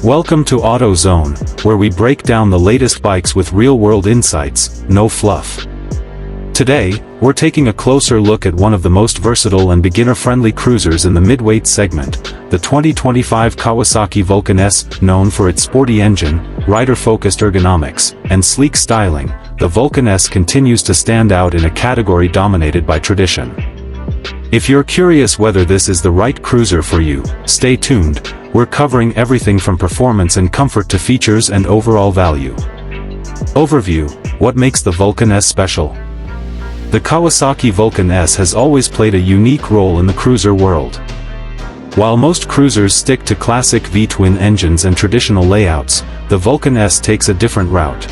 Welcome to AutoZone, where we break down the latest bikes with real-world insights, no fluff. Today, we're taking a closer look at one of the most versatile and beginner-friendly cruisers in the mid-weight segment, the 2025 Kawasaki Vulcan S. Known for its sporty engine, rider-focused ergonomics, and sleek styling, the Vulcan S continues to stand out in a category dominated by tradition. If you're curious whether this is the right cruiser for you, stay tuned. We're covering everything from performance and comfort to features and overall value. Overview: what makes the Vulcan S special? The Kawasaki Vulcan S has always played a unique role in the cruiser world. While most cruisers stick to classic V-twin engines and traditional layouts, the Vulcan S takes a different route.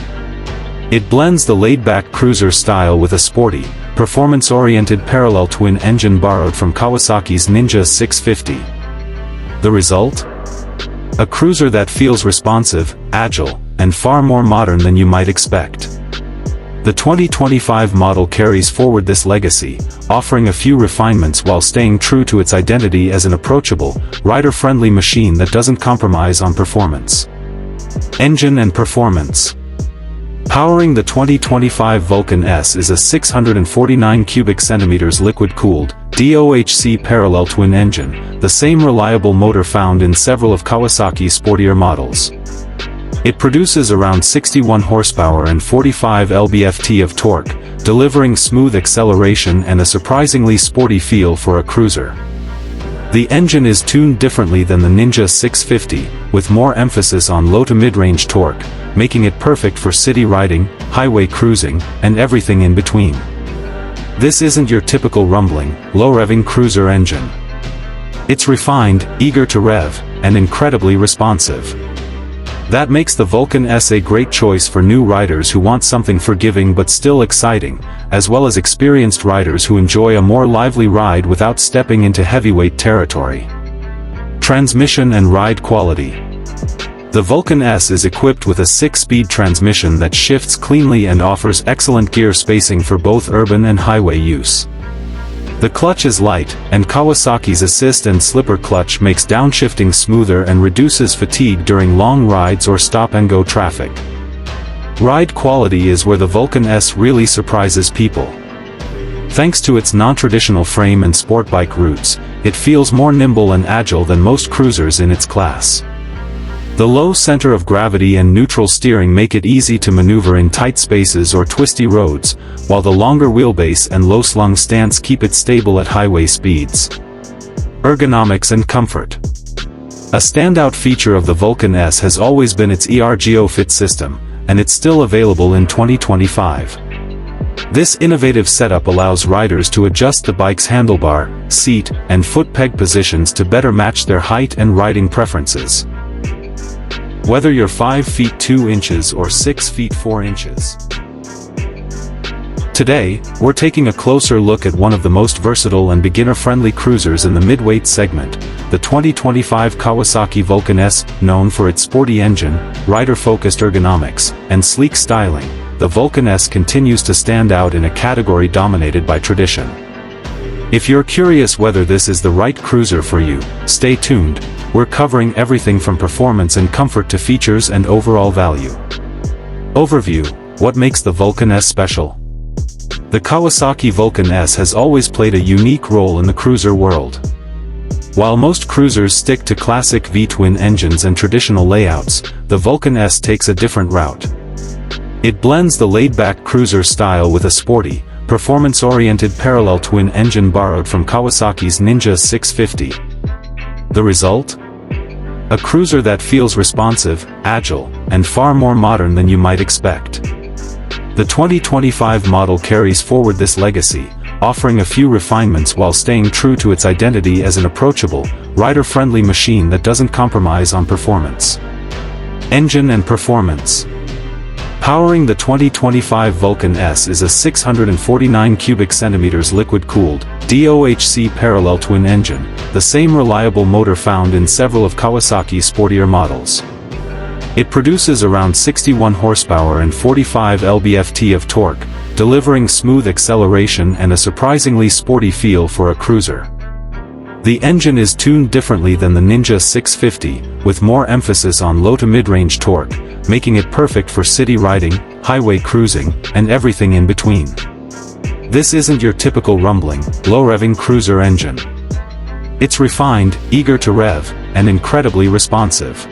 It blends the laid-back cruiser style with a sporty, performance-oriented parallel twin engine borrowed from Kawasaki's Ninja 650. The result? A cruiser that feels responsive, agile, and far more modern than you might expect. The 2025 model carries forward this legacy, offering a few refinements while staying true to its identity as an approachable, rider-friendly machine that doesn't compromise on performance. Engine and performance. Powering the 2025 Vulcan S is a 649 cubic centimeters liquid-cooled, DOHC parallel twin engine, the same reliable motor found in several of Kawasaki's sportier models. It produces around 61 horsepower and 45 lb-ft of torque, delivering smooth acceleration and a surprisingly sporty feel for a cruiser. The engine is tuned differently than the Ninja 650, with more emphasis on low to mid-range torque, making it perfect for city riding, highway cruising, and everything in between. This isn't your typical rumbling, low-revving cruiser engine. It's refined, eager to rev, and incredibly responsive. That makes the Vulcan S a great choice for new riders who want something forgiving but still exciting, as well as experienced riders who enjoy a more lively ride without stepping into heavyweight territory. Transmission and ride quality. The Vulcan S is equipped with a 6-speed transmission that shifts cleanly and offers excellent gear spacing for both urban and highway use. The clutch is light, and Kawasaki's assist and slipper clutch makes downshifting smoother and reduces fatigue during long rides or stop-and-go traffic. Ride quality is where the Vulcan S really surprises people. Thanks to its non-traditional frame and sport bike roots, it feels more nimble and agile than most cruisers in its class. The low center of gravity and neutral steering make it easy to maneuver in tight spaces or twisty roads, while the longer wheelbase and low-slung stance keep it stable at highway speeds. Ergonomics and comfort. A standout feature of the Vulcan S has always been its ERGO-Fit system, and it's still available in 2025. This innovative setup allows riders to adjust the bike's handlebar, seat, and foot peg positions to better match their height and riding preferences. Whether you're 5 feet 2 inches or 6 feet 4 inches. Today, we're taking a closer look at one of the most versatile and beginner-friendly cruisers in the mid-weight segment, the 2025 Kawasaki Vulcan S. Known for its sporty engine, rider-focused ergonomics, and sleek styling, the Vulcan S continues to stand out in a category dominated by tradition. If you're curious whether this is the right cruiser for you, stay tuned. We're covering everything from performance and comfort to features and overall value. Overview: what makes the Vulcan S special? The Kawasaki Vulcan S has always played a unique role in the cruiser world. While most cruisers stick to classic V-twin engines and traditional layouts, the Vulcan S takes a different route. It blends the laid-back cruiser style with a sporty, performance-oriented parallel twin engine borrowed from Kawasaki's Ninja 650. The result? A cruiser that feels responsive, agile, and far more modern than you might expect. The 2025 model carries forward this legacy, offering a few refinements while staying true to its identity as an approachable, rider-friendly machine that doesn't compromise on performance. Engine and performance. Powering the 2025 Vulcan S is a 649 cubic centimeters liquid-cooled, DOHC parallel twin engine, the same reliable motor found in several of Kawasaki's sportier models. It produces around 61 horsepower and 45 lb-ft of torque, delivering smooth acceleration and a surprisingly sporty feel for a cruiser. The engine is tuned differently than the Ninja 650, with more emphasis on low to mid-range torque, making it perfect for city riding, highway cruising, and everything in between. This isn't your typical rumbling, low-revving cruiser engine. It's refined, eager to rev, and incredibly responsive.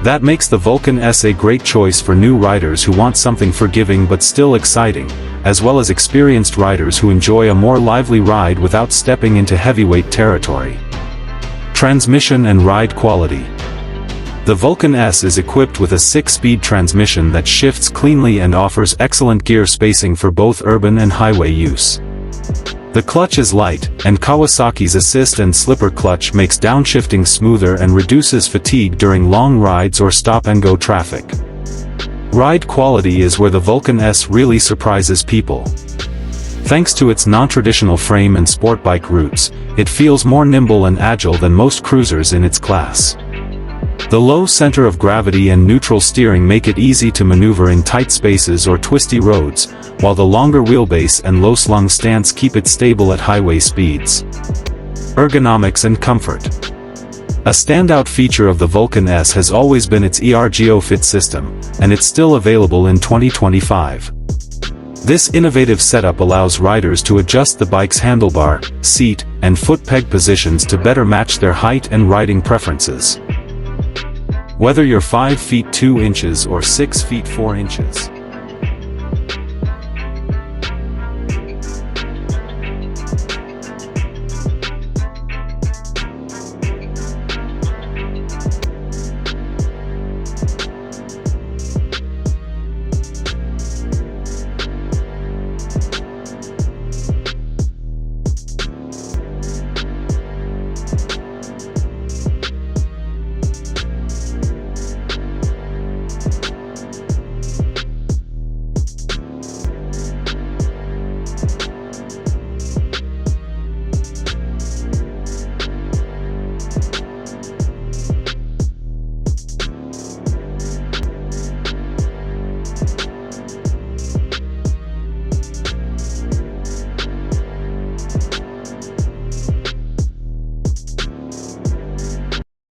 That makes the Vulcan S a great choice for new riders who want something forgiving but still exciting, as well as experienced riders who enjoy a more lively ride without stepping into heavyweight territory. Transmission and ride quality. The Vulcan S is equipped with a 6-speed transmission that shifts cleanly and offers excellent gear spacing for both urban and highway use. The clutch is light, and Kawasaki's assist and slipper clutch makes downshifting smoother and reduces fatigue during long rides or stop-and-go traffic. Ride quality is where the Vulcan S really surprises people. Thanks to its non-traditional frame and sport bike roots, it feels more nimble and agile than most cruisers in its class. The low center of gravity and neutral steering make it easy to maneuver in tight spaces or twisty roads, while the longer wheelbase and low-slung stance keep it stable at highway speeds. Ergonomics and comfort. A standout feature of the Vulcan S has always been its ERGO-Fit system, and it's still available in 2025. This innovative setup allows riders to adjust the bike's handlebar, seat, and foot peg positions to better match their height and riding preferences. Whether you're 5 feet 2 inches or 6 feet 4 inches,